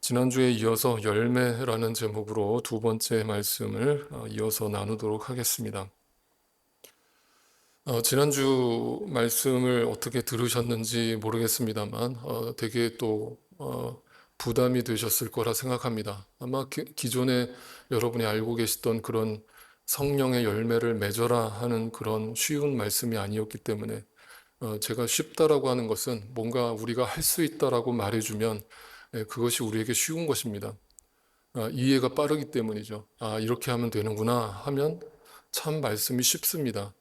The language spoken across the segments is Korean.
지난주에 이어서 열매라는 제목으로 두 번째 말씀을 이어서 나누도록 하겠습니다. 지난주 말씀을 어떻게 들으셨는지 모르겠습니다만 되게 또 부담이 되셨을 거라 생각합니다. 아마 기존에 여러분이 알고 계시던 그런 성령의 열매를 맺어라 하는 그런 쉬운 말씀이 아니었기 때문에 제가 쉽다라고 하는 것은 뭔가 우리가 할 수 있다라고 말해주면 그것이 우리에게 쉬운 것입니다. 이해가 빠르기 때문이죠. 이렇게 하면 되는구나 하면 참 말씀이 쉽습니다.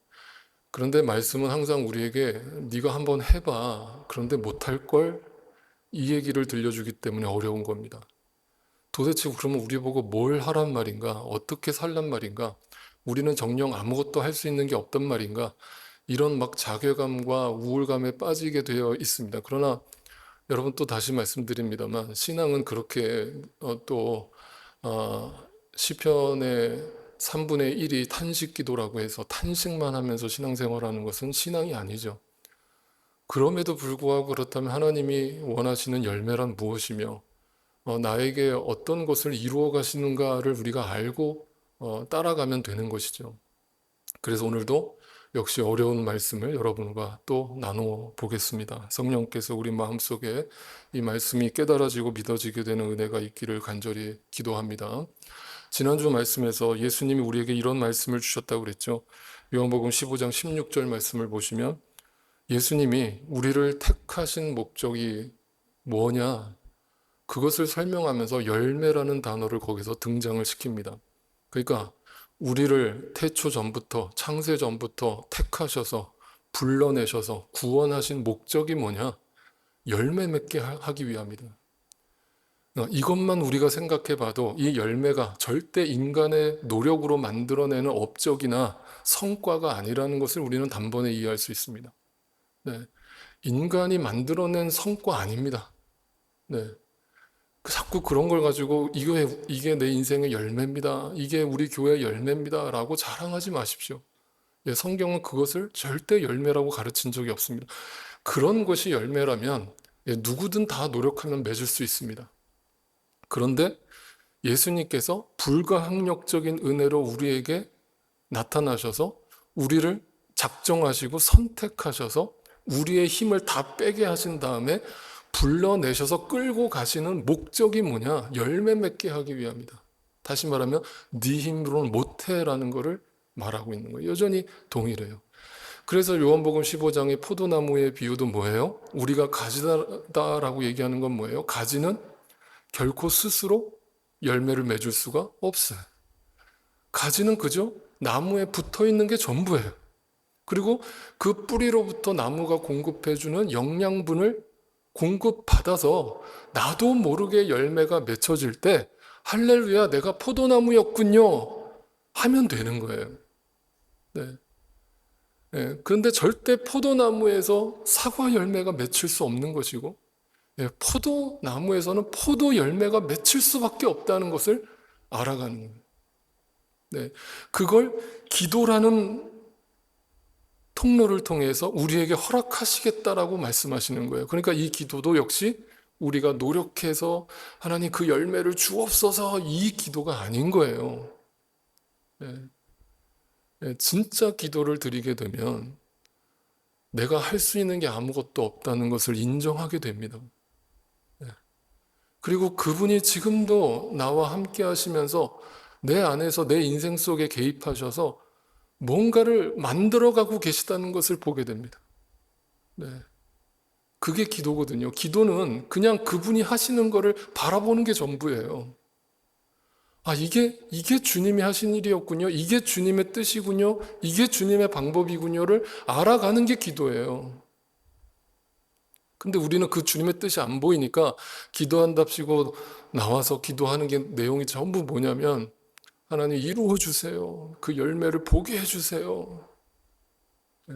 그런데 말씀은 항상 우리에게 네가 한번 해봐. 그런데 못할 걸 이 얘기를 들려주기 때문에 어려운 겁니다. 도대체 그러면 우리 보고 뭘 하란 말인가? 어떻게 살란 말인가? 우리는 정녕 아무것도 할 수 있는 게 없단 말인가? 이런 막 자괴감과 우울감에 빠지게 되어 있습니다. 그러나 여러분 또 다시 말씀드립니다만 신앙은 그렇게 또 시편의 3분의 1이 탄식 기도라고 해서 탄식만 하면서 신앙생활하는 것은 신앙이 아니죠. 그럼에도 불구하고 그렇다면 하나님이 원하시는 열매란 무엇이며 나에게 어떤 것을 이루어 가시는가를 우리가 알고 따라가면 되는 것이죠. 그래서 오늘도 역시 어려운 말씀을 여러분과 또 나누어 보겠습니다. 성령께서 우리 마음속에 이 말씀이 깨달아지고 믿어지게 되는 은혜가 있기를 간절히 기도합니다. 지난주 말씀에서 예수님이 우리에게 이런 말씀을 주셨다고 그랬죠. 요한복음 15장 16절 말씀을 보시면 예수님이 우리를 택하신 목적이 뭐냐? 그것을 설명하면서 열매라는 단어를 거기서 등장을 시킵니다. 그러니까 우리를 태초 전부터 창세 전부터 택하셔서 불러내셔서 구원하신 목적이 뭐냐? 열매 맺게 하기 위함이다. 이것만 우리가 생각해 봐도 이 열매가 절대 인간의 노력으로 만들어내는 업적이나 성과가 아니라는 것을 우리는 단번에 이해할 수 있습니다. 네. 인간이 만들어낸 성과 아닙니다. 네. 자꾸 그런 걸 가지고 이게 내 인생의 열매입니다. 이게 우리 교회의 열매입니다. 라고 자랑하지 마십시오. 예, 성경은 그것을 절대 열매라고 가르친 적이 없습니다. 그런 것이 열매라면 누구든 다 노력하면 맺을 수 있습니다. 그런데 예수님께서 불가항력적인 은혜로 우리에게 나타나셔서 우리를 작정하시고 선택하셔서 우리의 힘을 다 빼게 하신 다음에 불러내셔서 끌고 가시는 목적이 뭐냐? 열매 맺게 하기 위함이다. 다시 말하면 네 힘으로는 못해라는 것을 말하고 있는 거예요. 여전히 동일해요. 그래서 요한복음 15장의 포도나무의 비유도 뭐예요? 우리가 가지다라고 얘기하는 건 뭐예요? 가지는 결코 스스로 열매를 맺을 수가 없어요. 가지는 그저 나무에 붙어 있는 게 전부예요. 그리고 그 뿌리로부터 나무가 공급해주는 영양분을 공급받아서 나도 모르게 열매가 맺혀질 때 할렐루야 내가 포도나무였군요 하면 되는 거예요. 네. 네. 그런데 절대 포도나무에서 사과 열매가 맺힐 수 없는 것이고 포도나무에서는 포도 열매가 맺힐 수밖에 없다는 것을 알아가는 거예요. 네. 그걸 기도라는 통로를 통해서 우리에게 허락하시겠다라고 말씀하시는 거예요. 그러니까 이 기도도 역시 우리가 노력해서 하나님 그 열매를 주옵소서 이 기도가 아닌 거예요. 네. 네. 진짜 기도를 드리게 되면 내가 할 수 있는 게 아무것도 없다는 것을 인정하게 됩니다. 네. 그리고 그분이 지금도 나와 함께 하시면서 내 안에서 내 인생 속에 개입하셔서 뭔가를 만들어가고 계시다는 것을 보게 됩니다. 네. 그게 기도거든요. 기도는 그냥 그분이 하시는 거를 바라보는 게 전부예요. 이게 주님이 하신 일이었군요. 이게 주님의 뜻이군요. 이게 주님의 방법이군요를 알아가는 게 기도예요. 근데 우리는 그 주님의 뜻이 안 보이니까 기도한답시고 나와서 기도하는 게 내용이 전부 뭐냐면 하나님 이루어 주세요. 그 열매를 보게 해주세요. 네.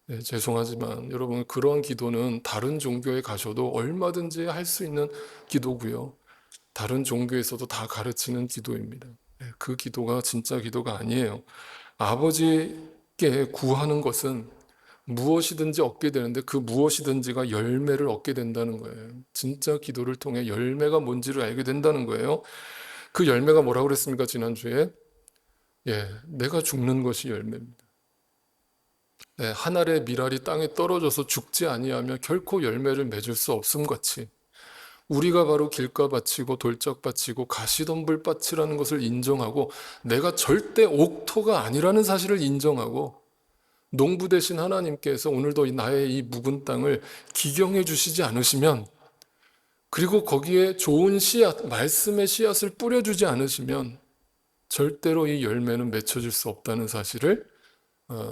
네, 죄송하지만 여러분 그러한 기도는 다른 종교에 가셔도 얼마든지 할 수 있는 기도고요. 다른 종교에서도 다 가르치는 기도입니다. 네, 그 기도가 진짜 기도가 아니에요. 아버지께 구하는 것은 무엇이든지 얻게 되는데 그 무엇이든지가 열매를 얻게 된다는 거예요. 진짜 기도를 통해 열매가 뭔지를 알게 된다는 거예요. 그 열매가 뭐라고 그랬습니까? 지난주에 내가 죽는 것이 열매입니다. 한 알의 밀알이 땅에 떨어져서 죽지 아니하며 결코 열매를 맺을 수 없음 같이 우리가 바로 길가밭이고 돌짝밭이고 가시덤불밭이라는 것을 인정하고 내가 절대 옥토가 아니라는 사실을 인정하고 농부 되신 하나님께서 오늘도 나의 이 묵은 땅을 기경해 주시지 않으시면, 그리고 거기에 좋은 씨앗, 말씀의 씨앗을 뿌려주지 않으시면 절대로 이 열매는 맺혀질 수 없다는 사실을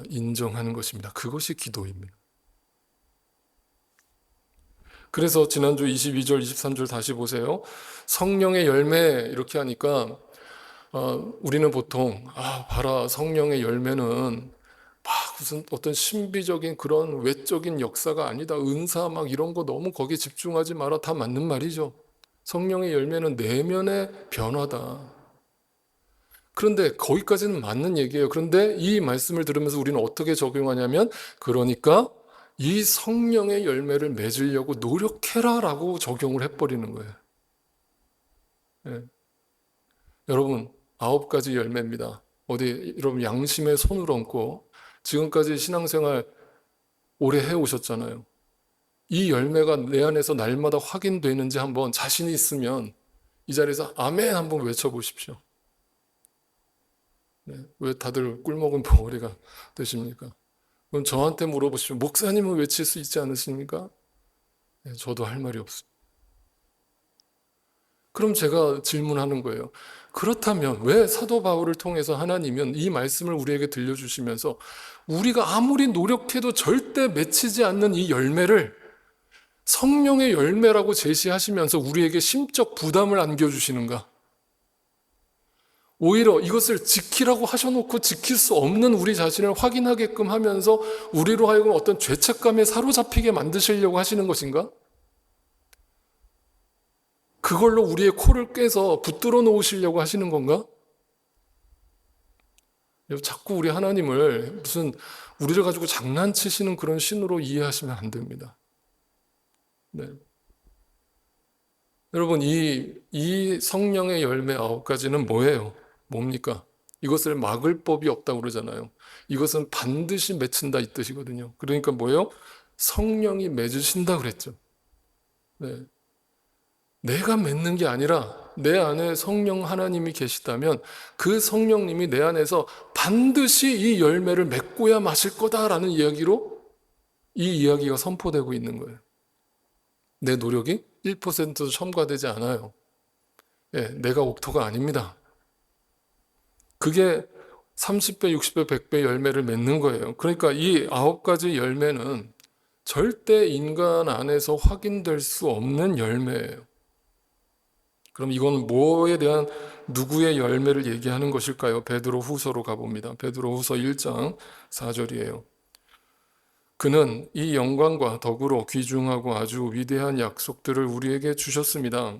인정하는 것입니다. 그것이 기도입니다. 그래서 지난주 22절, 23절 다시 보세요. 성령의 열매 이렇게 하니까 우리는 보통 봐라, 성령의 열매는 막 무슨 어떤 신비적인 그런 외적인 역사가 아니다, 은사 막 이런 거 너무 거기에 집중하지 마라, 다 맞는 말이죠. 성령의 열매는 내면의 변화다. 그런데 거기까지는 맞는 얘기예요. 그런데 이 말씀을 들으면서 우리는 어떻게 적용하냐면, 그러니까 이 성령의 열매를 맺으려고 노력해라라고 적용을 해버리는 거예요. 여러분, 9가지 열매입니다. 어디 여러분 양심에 손을 얹고 지금까지 신앙생활 오래 해오셨잖아요. 이 열매가 내 안에서 날마다 확인되는지 한번 자신이 있으면 이 자리에서 아멘 한번 외쳐보십시오. 왜 다들 꿀먹은 벙어리가 되십니까? 그럼 저한테 물어보시면 목사님은 외칠 수 있지 않으십니까? 저도 할 말이 없습니다. 그럼 제가 질문하는 거예요. 그렇다면 왜 사도 바울을 통해서 하나님은 이 말씀을 우리에게 들려주시면서 우리가 아무리 노력해도 절대 맺히지 않는 이 열매를 성령의 열매라고 제시하시면서 우리에게 심적 부담을 안겨주시는가? 오히려 이것을 지키라고 하셔놓고 지킬 수 없는 우리 자신을 확인하게끔 하면서 우리로 하여금 어떤 죄책감에 사로잡히게 만드시려고 하시는 것인가? 그걸로 우리의 코를 꿰서 붙들어 놓으시려고 하시는 건가? 자꾸 우리 하나님을 무슨 우리를 가지고 장난치시는 그런 신으로 이해하시면 안 됩니다. 여러분, 이 성령의 열매 9가지는 뭐예요? 뭡니까? 이것을 막을 법이 없다고 그러잖아요. 이것은 반드시 맺힌다 이 뜻이거든요. 그러니까 뭐예요? 성령이 맺으신다 그랬죠. 내가 맺는 게 아니라 내 안에 성령 하나님이 계시다면 그 성령님이 내 안에서 반드시 이 열매를 맺고야 마실 거다라는 이야기로 이 이야기가 선포되고 있는 거예요. 내 노력이 1%도 첨가되지 않아요. 내가 옥토가 아닙니다. 그게 30배, 60배, 100배 열매를 맺는 거예요. 그러니까 이 9가지 열매는 절대 인간 안에서 확인될 수 없는 열매예요. 그럼 이건 뭐에 대한 누구의 열매를 얘기하는 것일까요? 베드로 후서로 가봅니다. 베드로 후서 1장 4절이에요. 그는 이 영광과 덕으로 귀중하고 아주 위대한 약속들을 우리에게 주셨습니다.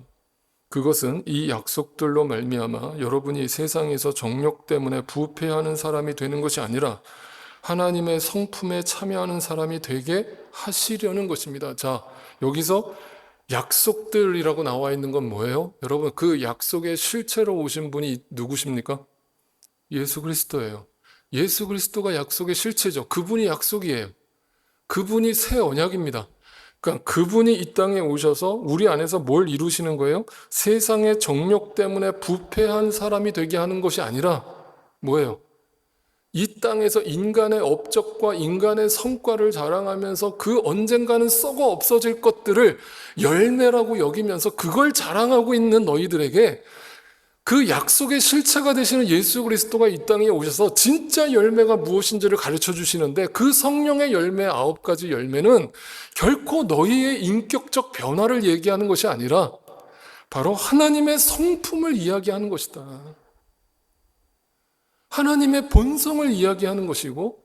그것은 이 약속들로 말미암아 여러분이 세상에서 정욕 때문에 부패하는 사람이 되는 것이 아니라 하나님의 성품에 참여하는 사람이 되게 하시려는 것입니다. 자, 여기서 약속들이라고 나와 있는 건 뭐예요? 여러분, 그 약속의 실체로 오신 분이 누구십니까? 예수 그리스도예요. 예수 그리스도가 약속의 실체죠. 그분이 약속이에요. 그분이 새 언약입니다. 그러니까 그분이 이 땅에 오셔서 우리 안에서 뭘 이루시는 거예요? 세상의 정욕 때문에 부패한 사람이 되게 하는 것이 아니라 뭐예요? 이 땅에서 인간의 업적과 인간의 성과를 자랑하면서 그 언젠가는 썩어 없어질 것들을 열매라고 여기면서 그걸 자랑하고 있는 너희들에게 그 약속의 실체가 되시는 예수 그리스도가 이 땅에 오셔서 진짜 열매가 무엇인지를 가르쳐 주시는데, 그 성령의 열매 9가지 열매는 결코 너희의 인격적 변화를 얘기하는 것이 아니라 바로 하나님의 성품을 이야기하는 것이다. 하나님의 본성을 이야기하는 것이고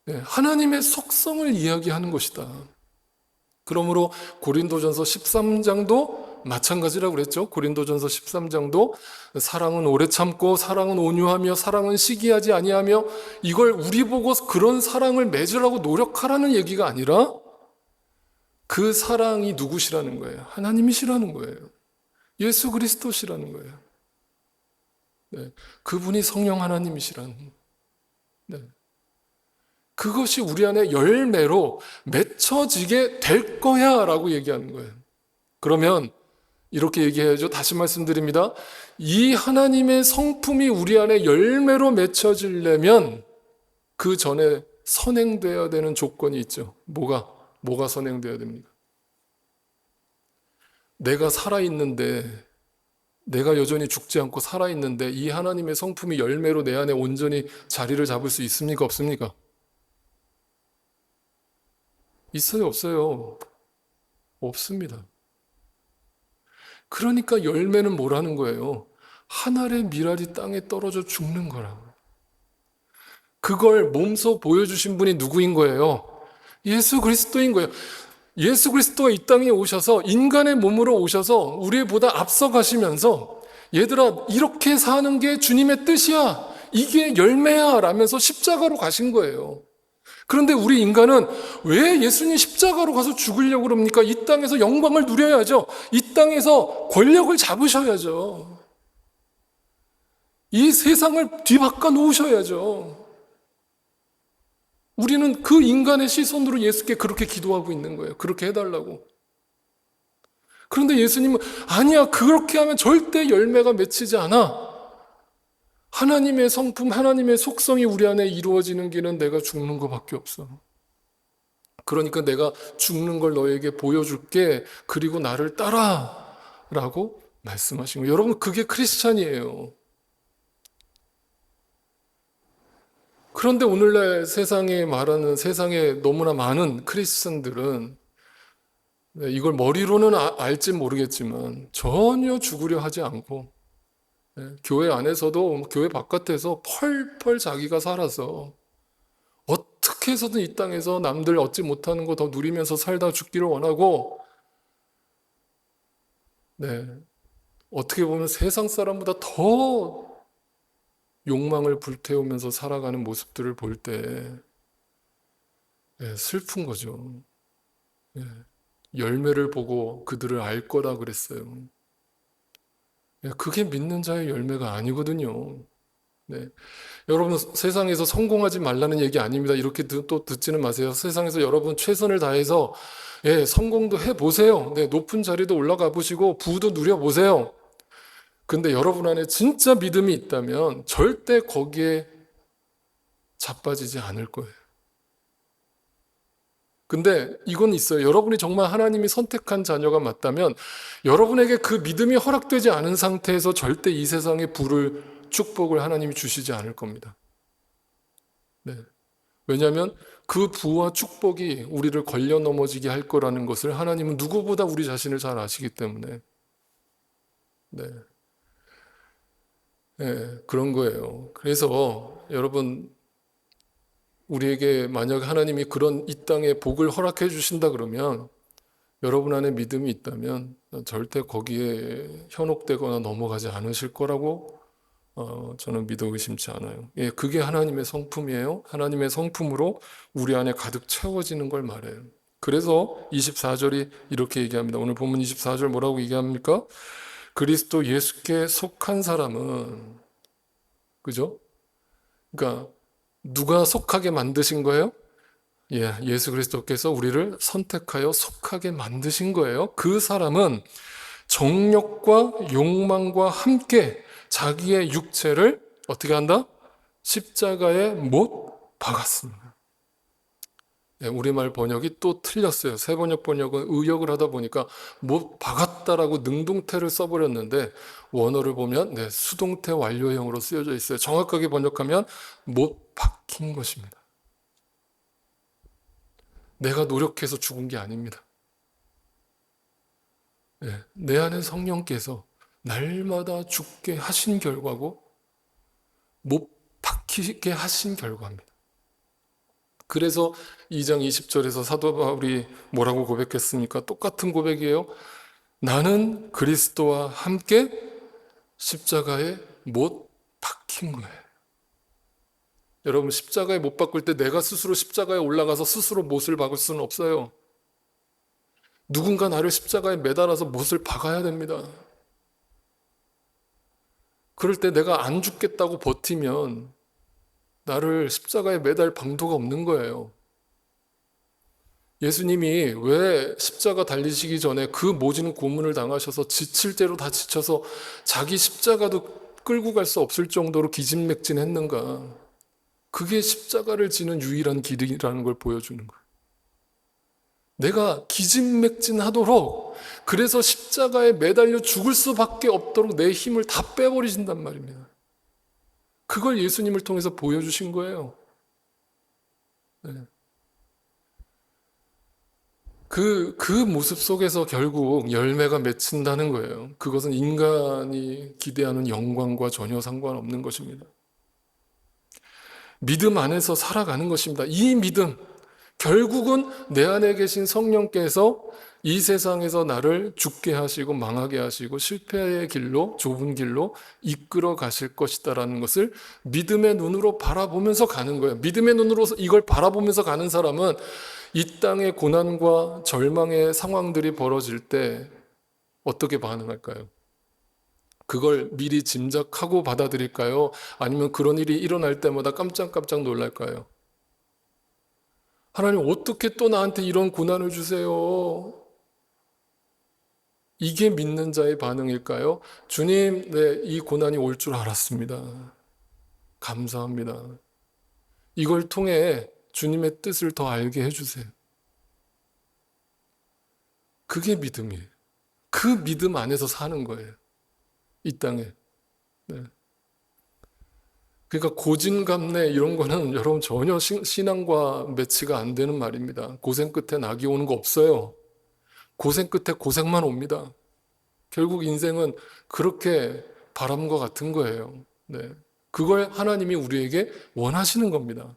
하나님의 속성을 이야기하는 것이다. 그러므로 고린도전서 13장도 마찬가지라고 그랬죠. 고린도전서 13장도 사랑은 오래 참고 사랑은 온유하며 사랑은 시기하지 아니하며, 이걸 우리 보고 그런 사랑을 맺으라고 노력하라는 얘기가 아니라 그 사랑이 누구시라는 거예요? 하나님이시라는 거예요. 예수 그리스도시라는 거예요. 네. 그분이 성령 하나님이시라는, 네. 그것이 우리 안에 열매로 맺혀지게 될 거야 라고 얘기하는 거예요. 그러면 이렇게 얘기해야죠. 다시 말씀드립니다. 이 하나님의 성품이 우리 안에 열매로 맺혀지려면 그 전에 선행되어야 되는 조건이 있죠. 뭐가 선행되어야 됩니까? 내가 살아있는데, 내가 여전히 죽지 않고 살아있는데 이 하나님의 성품이 열매로 내 안에 온전히 자리를 잡을 수 있습니까? 없습니까? 있어요? 없어요? 없습니다. 그러니까 열매는 뭐라는 거예요? 한 알의 밀알이 땅에 떨어져 죽는 거라고. 그걸 몸소 보여주신 분이 누구인 거예요? 예수 그리스도인 거예요. 예수 그리스도가 이 땅에 오셔서 인간의 몸으로 오셔서 우리보다 앞서가시면서 얘들아 이렇게 사는 게 주님의 뜻이야. 이게 열매야 라면서 십자가로 가신 거예요. 그런데 우리 인간은 왜 예수님 십자가로 가서 죽으려고 그럽니까? 이 땅에서 영광을 누려야죠. 이 땅에서 권력을 잡으셔야죠. 이 세상을 뒤바꿔 놓으셔야죠. 우리는 그 인간의 시선으로 예수께 그렇게 기도하고 있는 거예요. 그렇게 해달라고. 그런데 예수님은 아니야, 그렇게 하면 절대 열매가 맺히지 않아. 하나님의 성품, 하나님의 속성이 우리 안에 이루어지는 길은 내가 죽는 것밖에 없어. 그러니까 내가 죽는 걸 너에게 보여줄게. 그리고 나를 따라 라고 말씀하신 거예요. 여러분, 그게 크리스찬이에요. 그런데 오늘날 세상에 말하는, 세상에 너무나 많은 크리스천들은 이걸 머리로는 알지 모르겠지만 전혀 죽으려 하지 않고, 교회 안에서도 교회 바깥에서 펄펄 자기가 살아서 어떻게 해서든 이 땅에서 남들 얻지 못하는 거 더 누리면서 살다 죽기를 원하고, 어떻게 보면 세상 사람보다 더 욕망을 불태우면서 살아가는 모습들을 볼 때 슬픈 거죠. 열매를 보고 그들을 알 거라 그랬어요. 그게 믿는 자의 열매가 아니거든요. 여러분, 세상에서 성공하지 말라는 얘기 아닙니다. 이렇게 또 듣지는 마세요. 세상에서 여러분 최선을 다해서 성공도 해보세요. 높은 자리도 올라가 보시고 부도 누려보세요. 근데 여러분 안에 진짜 믿음이 있다면 절대 거기에 자빠지지 않을 거예요. 근데 이건 있어요. 여러분이 정말 하나님이 선택한 자녀가 맞다면 여러분에게 그 믿음이 허락되지 않은 상태에서 절대 이 세상의 부를, 축복을 하나님이 주시지 않을 겁니다. 왜냐하면 그 부와 축복이 우리를 걸려 넘어지게 할 거라는 것을 하나님은 누구보다 우리 자신을 잘 아시기 때문에 그런 거예요. 그래서 여러분, 우리에게 만약 하나님이 그런 이 땅에 복을 허락해 주신다 그러면 여러분 안에 믿음이 있다면 절대 거기에 현혹되거나 넘어가지 않으실 거라고 저는 믿어 의심치 않아요. 그게 하나님의 성품이에요. 하나님의 성품으로 우리 안에 가득 채워지는 걸 말해요. 그래서 24절이 이렇게 얘기합니다. 오늘 본문 24절 뭐라고 얘기합니까? 그리스도 예수께 속한 사람은, 그죠? 그러니까 누가 속하게 만드신 거예요? 예수 그리스도께서 우리를 선택하여 속하게 만드신 거예요. 그 사람은 정욕과 욕망과 함께 자기의 육체를 어떻게 한다? 십자가에 못 박았습니다. 우리말 번역이 또 틀렸어요. 새번역 번역은 의역을 하다 보니까 못 박았다라고 능동태를 써버렸는데 원어를 보면 수동태 완료형으로 쓰여져 있어요. 정확하게 번역하면 못 박힌 것입니다. 내가 노력해서 죽은 게 아닙니다. 내 안에 성령께서 날마다 죽게 하신 결과고 못 박히게 하신 결과입니다. 그래서 2장 20절에서 사도 바울이 뭐라고 고백했습니까? 똑같은 고백이에요. 나는 그리스도와 함께 십자가에 못 박힌 거예요. 여러분, 십자가에 못 박을 때 내가 스스로 십자가에 올라가서 스스로 못을 박을 수는 없어요. 누군가 나를 십자가에 매달아서 못을 박아야 됩니다. 그럴 때 내가 안 죽겠다고 버티면 나를 십자가에 매달 방도가 없는 거예요. 예수님이 왜 십자가 달리시기 전에 그 모진 고문을 당하셔서 지칠 대로 다 지쳐서 자기 십자가도 끌고 갈 수 없을 정도로 기진맥진했는가? 그게 십자가를 지는 유일한 길이라는 걸 보여주는 거예요. 내가 기진맥진하도록, 그래서 십자가에 매달려 죽을 수밖에 없도록 내 힘을 다 빼버리신단 말입니다. 그걸 예수님을 통해서 보여주신 거예요. 네. 그 모습 속에서 결국 열매가 맺힌다는 거예요. 그것은 인간이 기대하는 영광과 전혀 상관없는 것입니다. 믿음 안에서 살아가는 것입니다. 이 믿음, 결국은 내 안에 계신 성령께서 이 세상에서 나를 죽게 하시고 망하게 하시고 실패의 길로, 좁은 길로 이끌어 가실 것이다라는 것을 믿음의 눈으로 바라보면서 가는 거예요. 믿음의 눈으로 이걸 바라보면서 가는 사람은 이 땅의 고난과 절망의 상황들이 벌어질 때 어떻게 반응할까요? 그걸 미리 짐작하고 받아들일까요? 아니면 그런 일이 일어날 때마다 깜짝깜짝 놀랄까요? 하나님, 어떻게 또 나한테 이런 고난을 주세요? 이게 믿는 자의 반응일까요? 주님, 네, 이 고난이 올 줄 알았습니다. 감사합니다. 이걸 통해 주님의 뜻을 더 알게 해주세요. 그게 믿음이에요. 그 믿음 안에서 사는 거예요. 이 땅에. 네. 그러니까 고진감래 이런 거는 여러분 전혀 신앙과 매치가 안 되는 말입니다. 고생 끝에 낙이 오는 거 없어요. 고생 끝에 고생만 옵니다. 결국 인생은 그렇게 바람과 같은 거예요. 네. 그걸 하나님이 우리에게 원하시는 겁니다.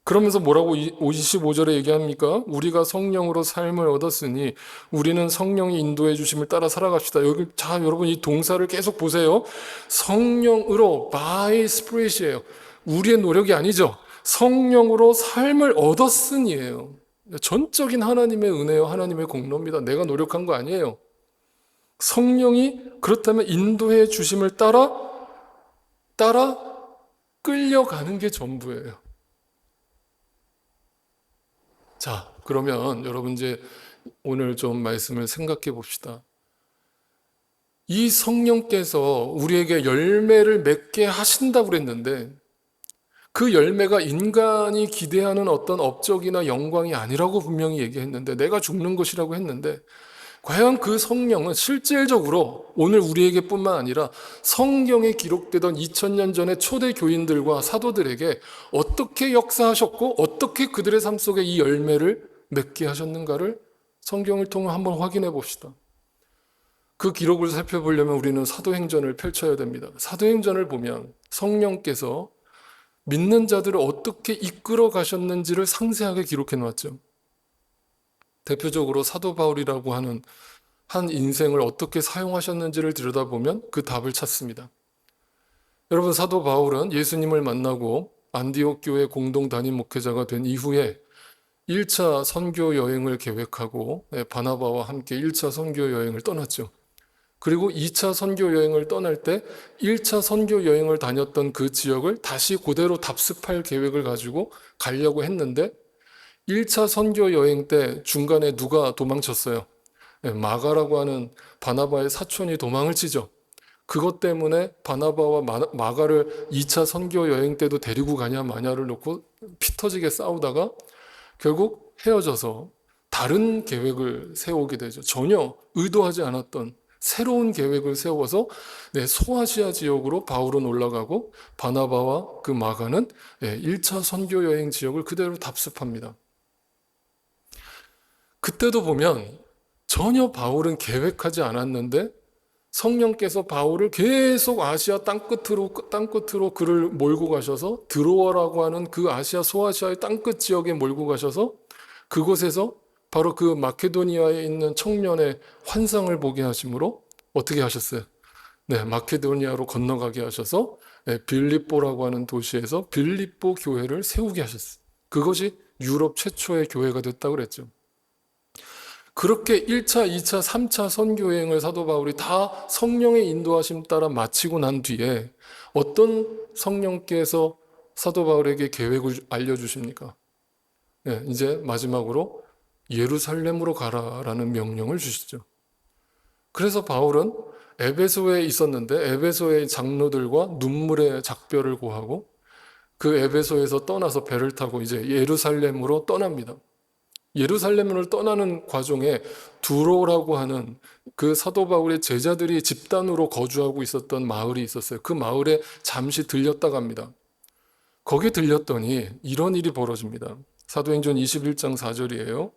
그러면서 뭐라고 25절에 얘기합니까? 우리가 성령으로 삶을 얻었으니 우리는 성령이 인도해 주심을 따라 살아갑시다. 여기 자, 여러분 이 동사를 계속 보세요. 성령으로 by spirit이에요. 우리의 노력이 아니죠. 성령으로 삶을 얻었으니예요. 전적인 하나님의 은혜요, 하나님의 공로입니다. 내가 노력한 거 아니에요. 성령이 그렇다면 인도해 주심을 따라 끌려가는 게 전부예요. 자, 그러면 여러분 이제 오늘 좀 말씀을 생각해 봅시다. 이 성령께서 우리에게 열매를 맺게 하신다고 그랬는데 그 열매가 인간이 기대하는 어떤 업적이나 영광이 아니라고 분명히 얘기했는데, 내가 죽는 것이라고 했는데, 과연 그 성령은 실질적으로 오늘 우리에게 뿐만 아니라 성경에 기록되던 2000년 전의 초대 교인들과 사도들에게 어떻게 역사하셨고 어떻게 그들의 삶 속에 이 열매를 맺게 하셨는가를 성경을 통해 한번 확인해 봅시다. 그 기록을 살펴보려면 우리는 사도행전을 펼쳐야 됩니다. 사도행전을 보면 성령께서 믿는 자들을 어떻게 이끌어 가셨는지를 상세하게 기록해 놓았죠. 대표적으로 사도 바울이라고 하는 한 인생을 어떻게 사용하셨는지를 들여다보면 그 답을 찾습니다. 여러분, 사도 바울은 예수님을 만나고 안디옥 교회 공동 담임 목회자가 된 이후에 1차 선교 여행을 계획하고 바나바와 함께 1차 선교 여행을 떠났죠. 그리고 2차 선교 여행을 떠날 때 1차 선교 여행을 다녔던 그 지역을 다시 그대로 답습할 계획을 가지고 가려고 했는데 1차 선교 여행 때 중간에 누가 도망쳤어요? 마가라고 하는 바나바의 사촌이 도망을 치죠. 그것 때문에 바나바와 마가를 2차 선교 여행 때도 데리고 가냐 마냐를 놓고 피 터지게 싸우다가 결국 헤어져서 다른 계획을 세우게 되죠. 전혀 의도하지 않았던 새로운 계획을 세워서 소아시아 지역으로 바울은 올라가고 바나바와 그 마가는 1차 선교 여행 지역을 그대로 답습합니다. 그때도 보면 전혀 바울은 계획하지 않았는데 성령께서 바울을 계속 아시아 땅끝으로 그를 몰고 가셔서 드로아라고 하는 그 아시아 소아시아의 땅끝 지역에 몰고 가셔서 그곳에서 바로 그 마케도니아에 있는 청년의 환상을 보게 하심으로 어떻게 하셨어요? 네, 마케도니아로 건너가게 하셔서 빌립보라고 하는 도시에서 빌립보 교회를 세우게 하셨어요. 그것이 유럽 최초의 교회가 됐다고 그랬죠. 그렇게 1차, 2차, 3차 선교 여행을 사도 바울이 다 성령의 인도하심 따라 마치고 난 뒤에 어떤 성령께서 사도 바울에게 계획을 알려주십니까? 네, 이제 마지막으로 예루살렘으로 가라라는 명령을 주시죠. 그래서 바울은 에베소에 있었는데 에베소의 장로들과 눈물의 작별을 고하고 그 에베소에서 떠나서 배를 타고 이제 예루살렘으로 떠납니다. 예루살렘을 떠나는 과정에 두로라고 하는 그 사도 바울의 제자들이 집단으로 거주하고 있었던 마을이 있었어요. 그 마을에 잠시 들렸다 갑니다. 거기 들렸더니 이런 일이 벌어집니다. 사도행전 21장 4절이에요.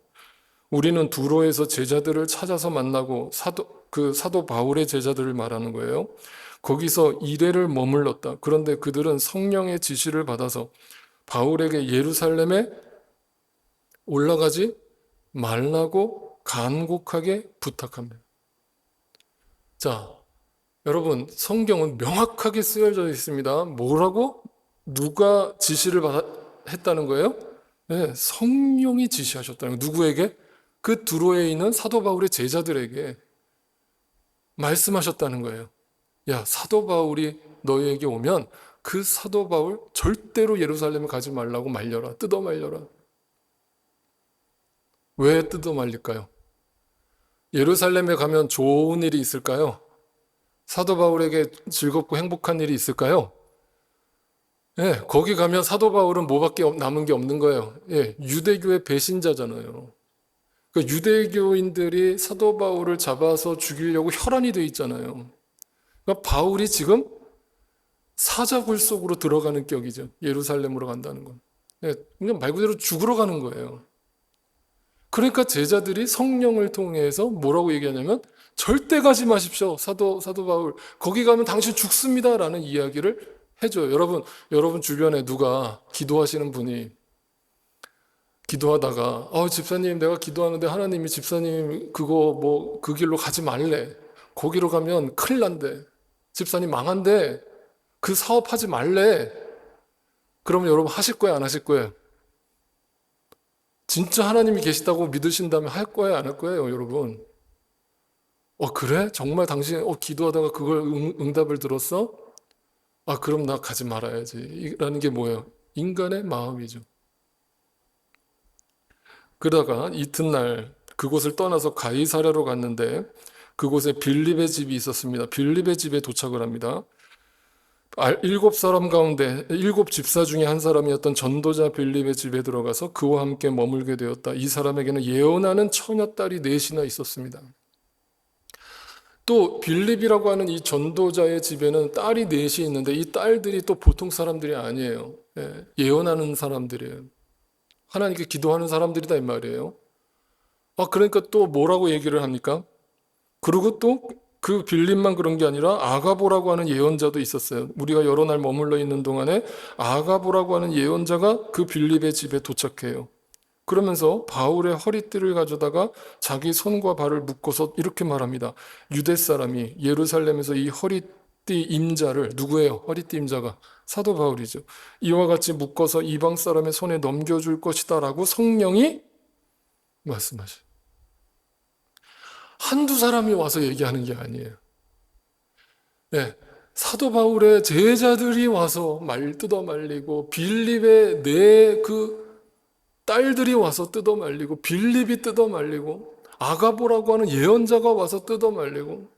우리는 두로에서 제자들을 찾아서 만나고 사도 바울의 제자들을 말하는 거예요. 거기서 이래를 머물렀다. 그런데 그들은 성령의 지시를 받아서 바울에게 예루살렘에 올라가지 말라고 간곡하게 부탁합니다. 자, 여러분, 성경은 명확하게 쓰여져 있습니다. 뭐라고? 누가 지시를 했다는 거예요? 네, 성령이 지시하셨다는 거예요. 누구에게? 그 두로에 있는 사도 바울의 제자들에게 말씀하셨다는 거예요. 야, 사도 바울이 너희에게 오면 그 사도 바울 절대로 예루살렘에 가지 말라고 말려라. 뜯어 말려라. 왜 뜯어 말릴까요? 예루살렘에 가면 좋은 일이 있을까요? 사도 바울에게 즐겁고 행복한 일이 있을까요? 예, 거기 가면 사도 바울은 뭐밖에 남은 게 없는 거예요. 예, 유대교의 배신자잖아요. 그 유대교인들이 사도 바울을 잡아서 죽이려고 혈안이 돼 있잖아요. 그러니까 바울이 지금 사자굴 속으로 들어가는 격이죠. 예루살렘으로 간다는 건. 예, 그냥 말 그대로 죽으러 가는 거예요. 그러니까 제자들이 성령을 통해서 뭐라고 얘기하냐면 절대 가지 마십시오. 사도 바울. 거기 가면 당신 죽습니다라는 이야기를 해줘요. 여러분 주변에 누가 기도하시는 분이 기도하다가 집사님 내가 기도하는데 하나님이 집사님 그거 그 길로 가지 말래. 거기로 가면 큰일 난대. 집사님 망한대. 그 사업하지 말래. 그러면 여러분 하실 거예요, 안 하실 거예요? 진짜 하나님이 계시다고 믿으신다면 할 거예요, 안 할 거예요, 여러분? 그래? 정말 당신 기도하다가 그걸 응답을 들었어? 그럼 나 가지 말아야지. 라는 게 뭐예요? 인간의 마음이죠. 그러다가 이튿날 그곳을 떠나서 가이사랴로 갔는데 그곳에 빌립의 집이 있었습니다. 빌립의 집에 도착을 합니다. 7사람 가운데 7집사 중에 한 사람이었던 전도자 빌립의 집에 들어가서 그와 함께 머물게 되었다. 이 사람에게는 예언하는 처녀딸이 넷이나 있었습니다. 또 빌립이라고 하는 이 전도자의 집에는 딸이 넷이 있는데 이 딸들이 또 보통 사람들이 아니에요. 예언하는 사람들이에요. 하나님께 기도하는 사람들이다 이 말이에요. 그러니까 또 뭐라고 얘기를 합니까? 그리고 또 그 빌립만 그런 게 아니라 아가보라고 하는 예언자도 있었어요. 우리가 여러 날 머물러 있는 동안에 아가보라고 하는 예언자가 그 빌립의 집에 도착해요. 그러면서 바울의 허리띠를 가져다가 자기 손과 발을 묶어서 이렇게 말합니다. 유대 사람이 예루살렘에서 이 허리띠 임자를 누구예요? 허리띠 임자가 사도 바울이죠. 이와 같이 묶어서 이방 사람의 손에 넘겨줄 것이다 라고 성령이 말씀하셔요. 한두 사람이 와서 얘기하는 게 아니에요. 네, 사도 바울의 제자들이 와서 뜯어 말리고 빌립의 그 딸들이 와서 뜯어 말리고 빌립이 뜯어 말리고 아가보라고 하는 예언자가 와서 뜯어 말리고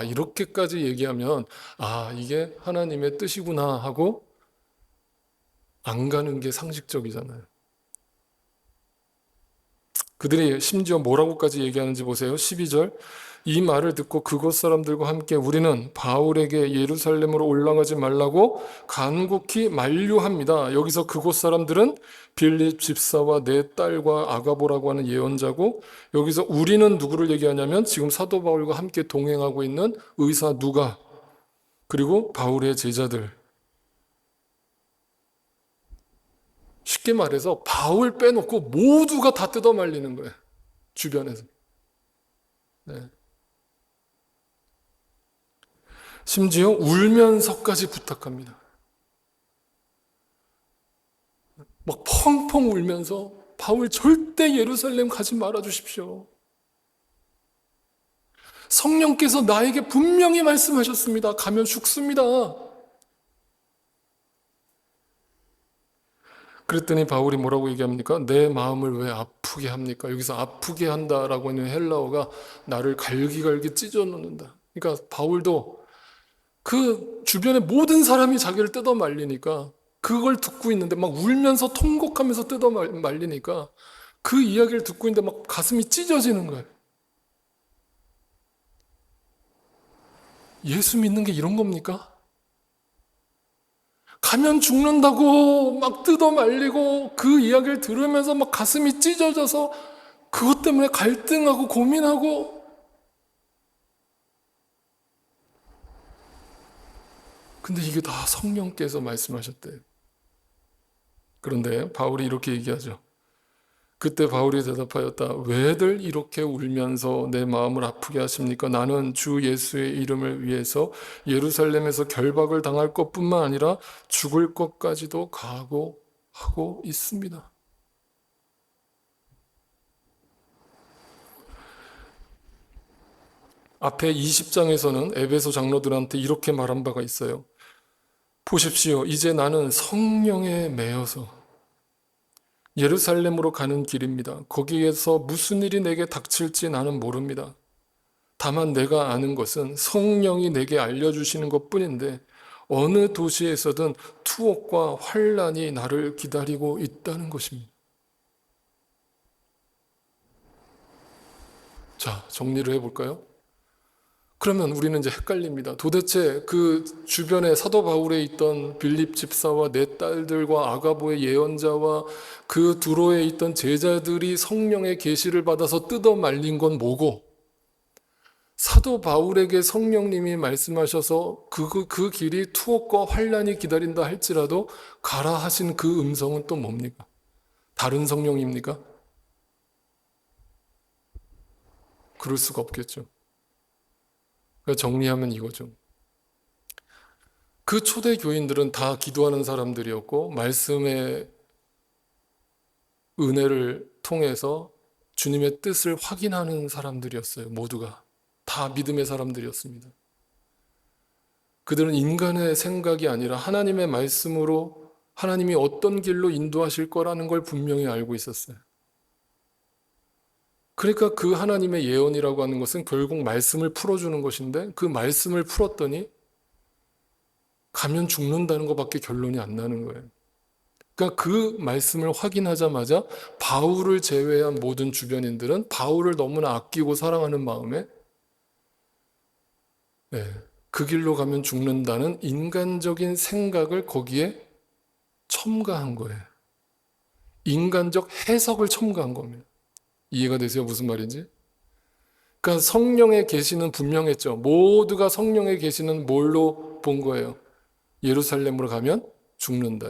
이렇게까지 얘기하면 이게 하나님의 뜻이구나 하고 안 가는 게 상식적이잖아요. 그들이 심지어 뭐라고까지 얘기하는지 보세요. 12절. 이 말을 듣고 그곳 사람들과 함께 우리는 바울에게 예루살렘으로 올라가지 말라고 간곡히 만류합니다. 여기서 그곳 사람들은 빌립 집사와 내 딸과 아가보라고 하는 예언자고 여기서 우리는 누구를 얘기하냐면 지금 사도 바울과 함께 동행하고 있는 의사 누가 그리고 바울의 제자들 쉽게 말해서 바울 빼놓고 모두가 다 뜯어 말리는 거예요. 주변에서. 네. 심지어 울면서까지 부탁합니다. 막 펑펑 울면서 바울 절대 예루살렘 가지 말아 주십시오. 성령께서 나에게 분명히 말씀하셨습니다. 가면 죽습니다. 그랬더니 바울이 뭐라고 얘기합니까? 내 마음을 왜 아프게 합니까? 여기서 아프게 한다라고 하는 헬라어가 나를 갈기갈기 찢어 놓는다. 그러니까 바울도 그 주변의 모든 사람이 자기를 뜯어 말리니까 그걸 듣고 있는데 막 울면서 통곡하면서 뜯어 말리니까 그 이야기를 듣고 있는데 막 가슴이 찢어지는 거예요. 예수 믿는 게 이런 겁니까? 가면 죽는다고 막 뜯어 말리고 그 이야기를 들으면서 막 가슴이 찢어져서 그것 때문에 갈등하고 고민하고, 근데 이게 다 성령께서 말씀하셨대요. 그런데 바울이 이렇게 얘기하죠. 그때 바울이 대답하였다. 왜들 이렇게 울면서 내 마음을 아프게 하십니까? 나는 주 예수의 이름을 위해서 예루살렘에서 결박을 당할 것뿐만 아니라 죽을 것까지도 각오하고 있습니다. 앞에 20장에서는 에베소 장로들한테 이렇게 말한 바가 있어요. 보십시오. 이제 나는 성령에 매여서 예루살렘으로 가는 길입니다. 거기에서 무슨 일이 내게 닥칠지 나는 모릅니다. 다만 내가 아는 것은 성령이 내게 알려주시는 것뿐인데 어느 도시에서든 투옥과 환란이 나를 기다리고 있다는 것입니다. 자, 정리를 해볼까요? 그러면 우리는 이제 헷갈립니다. 도대체 그 주변에 사도 바울에 있던 빌립 집사와 네 딸들과 아가보의 예언자와 그 두로에 있던 제자들이 성령의 계시를 받아서 뜯어 말린 건 뭐고, 사도 바울에게 성령님이 말씀하셔서 그 길이 투옥과 환란이 기다린다 할지라도 가라 하신 그 음성은 또 뭡니까? 다른 성령입니까? 그럴 수가 없겠죠. 그러니까 정리하면 이거죠. 그 초대 교인들은 다 기도하는 사람들이었고 말씀의 은혜를 통해서 주님의 뜻을 확인하는 사람들이었어요. 모두가 다 믿음의 사람들이었습니다. 그들은 인간의 생각이 아니라 하나님의 말씀으로 하나님이 어떤 길로 인도하실 거라는 걸 분명히 알고 있었어요. 그러니까 그 하나님의 예언이라고 하는 것은 결국 말씀을 풀어주는 것인데 그 말씀을 풀었더니 가면 죽는다는 것밖에 결론이 안 나는 거예요. 그러니까 그 말씀을 확인하자마자 바울을 제외한 모든 주변인들은 바울을 너무나 아끼고 사랑하는 마음에 그 길로 가면 죽는다는 인간적인 생각을 거기에 첨가한 거예요. 인간적 해석을 첨가한 겁니다. 이해가 되세요? 무슨 말인지? 그러니까 성령의 계시는 분명했죠. 모두가 성령의 계시는 뭘로 본 거예요? 예루살렘으로 가면 죽는다.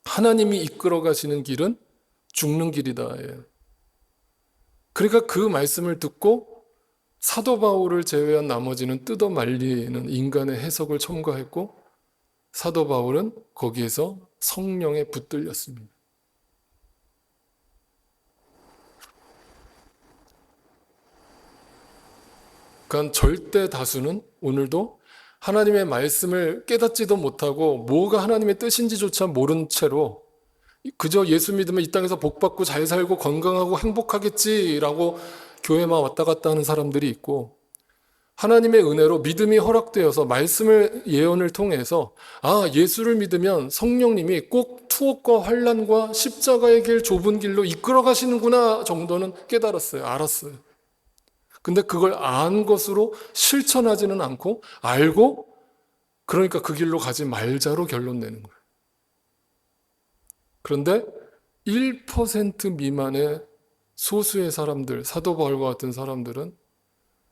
하나님이 이끌어 가시는 길은 죽는 길이다. 그러니까 그 말씀을 듣고 사도 바울을 제외한 나머지는 뜯어 말리는 인간의 해석을 첨가했고 사도 바울은 거기에서 성령에 붙들렸습니다. 그러니까 절대 다수는 오늘도 하나님의 말씀을 깨닫지도 못하고 뭐가 하나님의 뜻인지조차 모른 채로 그저 예수 믿으면 이 땅에서 복받고 잘 살고 건강하고 행복하겠지라고 교회만 왔다 갔다 하는 사람들이 있고, 하나님의 은혜로 믿음이 허락되어서 말씀을 예언을 통해서 예수를 믿으면 성령님이 꼭 투옥과 환난과 십자가의 길 좁은 길로 이끌어 가시는구나 정도는 깨달았어요. 알았어요. 근데 그걸 안 것으로 실천하지는 않고 알고 그러니까 그 길로 가지 말자로 결론 내는 거예요. 그런데 1% 미만의 소수의 사람들, 사도 바울과 같은 사람들은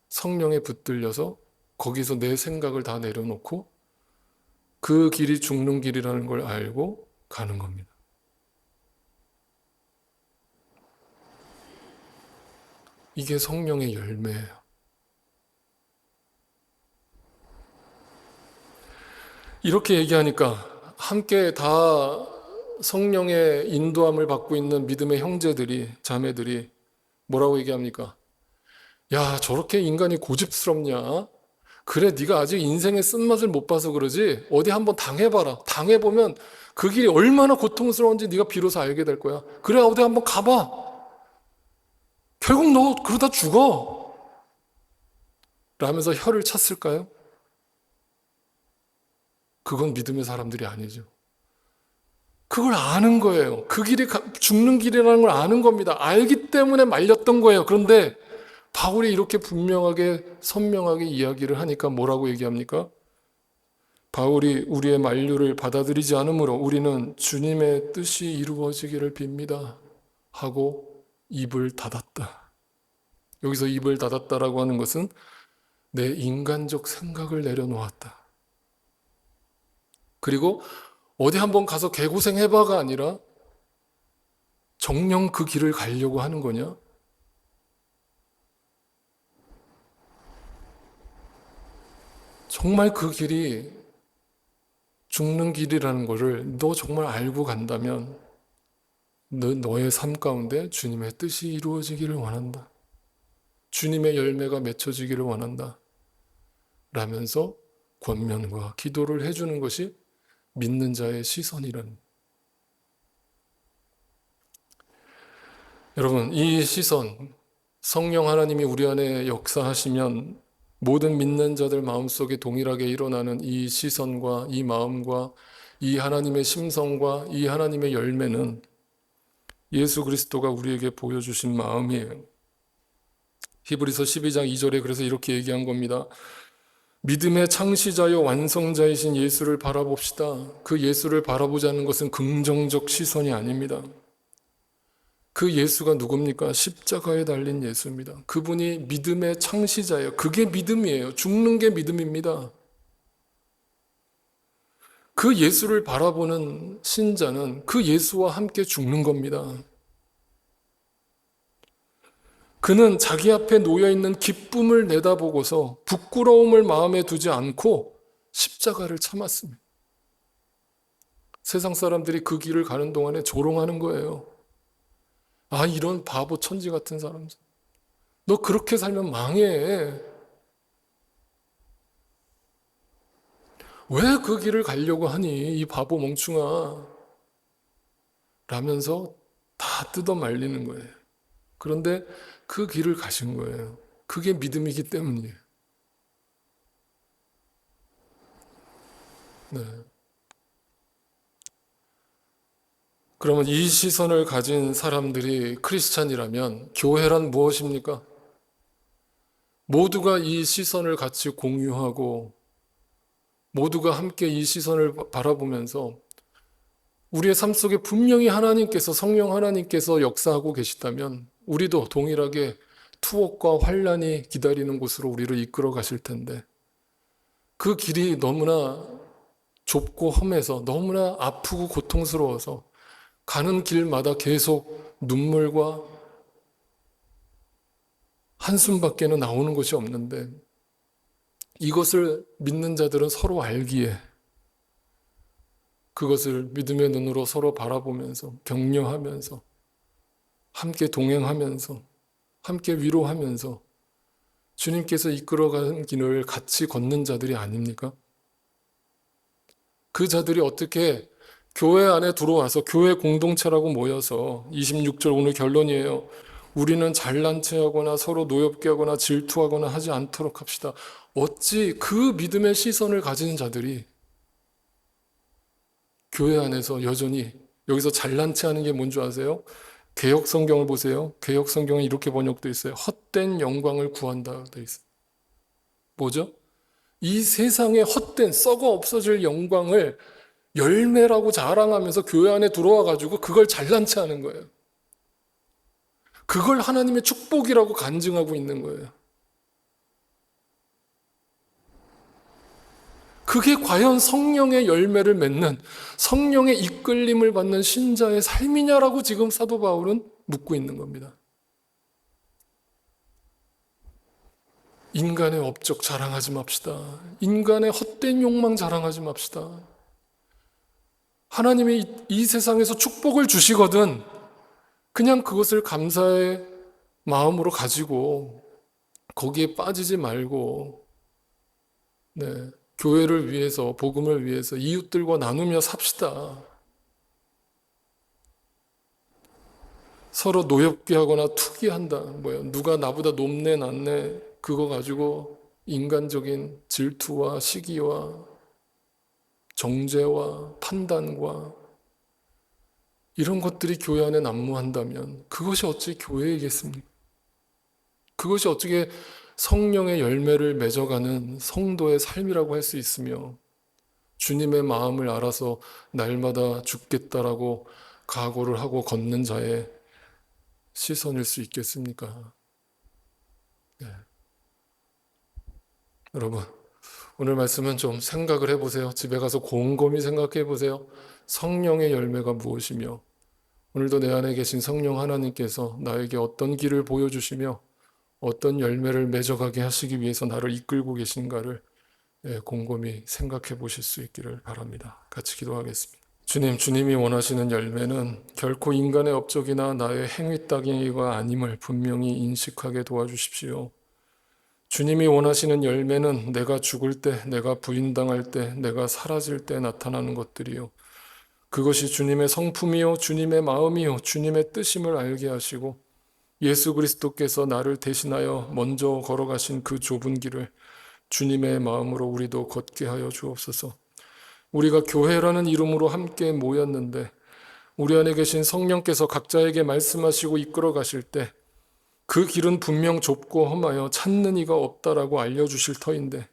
성령에 붙들려서 거기서 내 생각을 다 내려놓고 그 길이 죽는 길이라는 걸 알고 가는 겁니다. 이게 성령의 열매예요. 이렇게 얘기하니까 함께 다 성령의 인도함을 받고 있는 믿음의 형제들이, 자매들이 뭐라고 얘기합니까? 야, 저렇게 인간이 고집스럽냐? 그래, 네가 아직 인생의 쓴맛을 못 봐서 그러지. 어디 한번 당해봐라. 당해보면 그 길이 얼마나 고통스러운지 네가 비로소 알게 될 거야. 그래, 어디 한번 가봐. 결국 너 그러다 죽어. 라면서 혀를 찼을까요? 그건 믿음의 사람들이 아니죠. 그걸 아는 거예요. 그 길이 죽는 길이라는 걸 아는 겁니다. 알기 때문에 말렸던 거예요. 그런데 바울이 이렇게 분명하게 선명하게 이야기를 하니까 뭐라고 얘기합니까? 바울이 우리의 만류를 받아들이지 않으므로 우리는 주님의 뜻이 이루어지기를 빕니다 하고 입을 닫았다. 여기서 입을 닫았다라고 하는 것은 내 인간적 생각을 내려놓았다. 그리고 어디 한번 가서 개고생해봐가 아니라 정녕 그 길을 가려고 하는 거냐? 정말 그 길이 죽는 길이라는 것을 너 정말 알고 간다면 너의 삶 가운데 주님의 뜻이 이루어지기를 원한다. 주님의 열매가 맺혀지기를 원한다. 라면서 권면과 기도를 해주는 것이 믿는 자의 시선이라는. 여러분, 이 시선, 성령 하나님이 우리 안에 역사하시면 모든 믿는 자들 마음속에 동일하게 일어나는 이 시선과 이 마음과 이 하나님의 심성과 이 하나님의 열매는 예수 그리스도가 우리에게 보여주신 마음이에요. 히브리서 12장 2절에 그래서 이렇게 얘기한 겁니다. 믿음의 창시자요 완성자이신 예수를 바라봅시다. 그 예수를 바라보자는 것은 긍정적 시선이 아닙니다. 그 예수가 누굽니까? 십자가에 달린 예수입니다. 그분이 믿음의 창시자예요. 그게 믿음이에요. 죽는 게 믿음입니다. 그 예수를 바라보는 신자는 그 예수와 함께 죽는 겁니다. 그는 자기 앞에 놓여있는 기쁨을 내다보고서 부끄러움을 마음에 두지 않고 십자가를 참았습니다. 세상 사람들이 그 길을 가는 동안에 조롱하는 거예요. 아, 이런 바보 천지 같은 사람. 너 그렇게 살면 망해. 왜 그 길을 가려고 하니? 이 바보 멍충아. 라면서 다 뜯어 말리는 거예요. 그런데 그 길을 가신 거예요. 그게 믿음이기 때문이에요. 네. 그러면 이 시선을 가진 사람들이 크리스찬이라면 교회란 무엇입니까? 모두가 이 시선을 같이 공유하고 모두가 함께 이 시선을 바라보면서 우리의 삶 속에 분명히 하나님께서 성령 하나님께서 역사하고 계시다면 우리도 동일하게 투옥과 환난이 기다리는 곳으로 우리를 이끌어 가실 텐데 그 길이 너무나 좁고 험해서 너무나 아프고 고통스러워서 가는 길마다 계속 눈물과 한숨밖에는 나오는 것이 없는데 이것을 믿는 자들은 서로 알기에 그것을 믿음의 눈으로 서로 바라보면서 격려하면서 함께 동행하면서 함께 위로하면서 주님께서 이끌어가는 길을 같이 걷는 자들이 아닙니까? 그 자들이 어떻게 교회 안에 들어와서 교회 공동체라고 모여서 26절 오늘 결론이에요. 우리는 잘난 체하거나 서로 노엽게 하거나 질투하거나 하지 않도록 합시다. 어찌 그 믿음의 시선을 가진 자들이 교회 안에서 여전히 여기서 잘난 체하는 게 뭔지 아세요? 개역 성경을 보세요. 개역 성경에 이렇게 번역되어 있어요. 헛된 영광을 구한다 되어 있어요. 뭐죠? 이 세상의 헛된 썩어 없어질 영광을 열매라고 자랑하면서 교회 안에 들어와 가지고 그걸 잘난 체하는 거예요. 그걸 하나님의 축복이라고 간증하고 있는 거예요. 그게 과연 성령의 열매를 맺는 성령의 이끌림을 받는 신자의 삶이냐라고 지금 사도 바울은 묻고 있는 겁니다. 인간의 업적 자랑하지 맙시다. 인간의 헛된 욕망 자랑하지 맙시다. 하나님이 이 세상에서 축복을 주시거든 그냥 그것을 감사의 마음으로 가지고 거기에 빠지지 말고 교회를 위해서, 복음을 위해서 이웃들과 나누며 삽시다. 서로 노엽게 하거나 투기한다. 누가 나보다 높네, 낮네. 그거 가지고 인간적인 질투와 시기와 정죄와 판단과 이런 것들이 교회 안에 난무한다면 그것이 어찌 교회이겠습니까? 그것이 어떻게 성령의 열매를 맺어가는 성도의 삶이라고 할 수 있으며 주님의 마음을 알아서 날마다 죽겠다라고 각오를 하고 걷는 자의 시선일 수 있겠습니까? 여러분, 오늘 말씀은 좀 생각을 해보세요. 집에 가서 곰곰이 생각해 보세요. 성령의 열매가 무엇이며 오늘도 내 안에 계신 성령 하나님께서 나에게 어떤 길을 보여주시며 어떤 열매를 맺어가게 하시기 위해서 나를 이끌고 계신가를 곰곰이 생각해 보실 수 있기를 바랍니다. 같이 기도하겠습니다. 주님이 원하시는 열매는 결코 인간의 업적이나 나의 행위 따위가 아님을 분명히 인식하게 도와주십시오. 주님이 원하시는 열매는 내가 죽을 때, 내가 부인당할 때, 내가 사라질 때 나타나는 것들이요. 그것이 주님의 성품이요, 주님의 마음이요, 주님의 뜻임을 알게 하시고 예수 그리스도께서 나를 대신하여 먼저 걸어가신 그 좁은 길을 주님의 마음으로 우리도 걷게 하여 주옵소서. 우리가 교회라는 이름으로 함께 모였는데 우리 안에 계신 성령께서 각자에게 말씀하시고 이끌어 가실 때 그 길은 분명 좁고 험하여 찾는 이가 없다라고 알려주실 터인데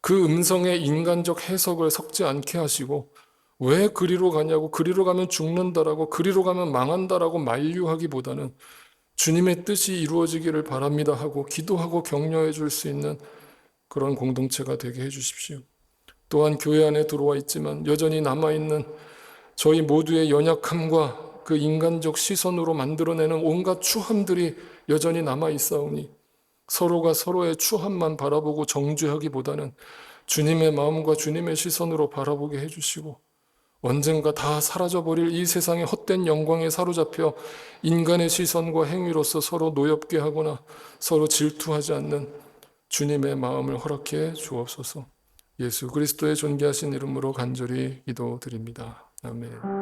그 음성의 인간적 해석을 섞지 않게 하시고 왜 그리로 가냐고, 그리로 가면 죽는다라고, 그리로 가면 망한다라고 만류하기보다는 주님의 뜻이 이루어지기를 바랍니다 하고 기도하고 격려해 줄 수 있는 그런 공동체가 되게 해 주십시오. 또한 교회 안에 들어와 있지만 여전히 남아있는 저희 모두의 연약함과 그 인간적 시선으로 만들어내는 온갖 추함들이 여전히 남아있사오니 서로가 서로의 추함만 바라보고 정죄하기보다는 주님의 마음과 주님의 시선으로 바라보게 해주시고 언젠가 다 사라져버릴 이 세상의 헛된 영광에 사로잡혀 인간의 시선과 행위로서 서로 노엽게 하거나 서로 질투하지 않는 주님의 마음을 허락해 주옵소서. 예수 그리스도의 존귀하신 이름으로 간절히 기도드립니다. 아멘.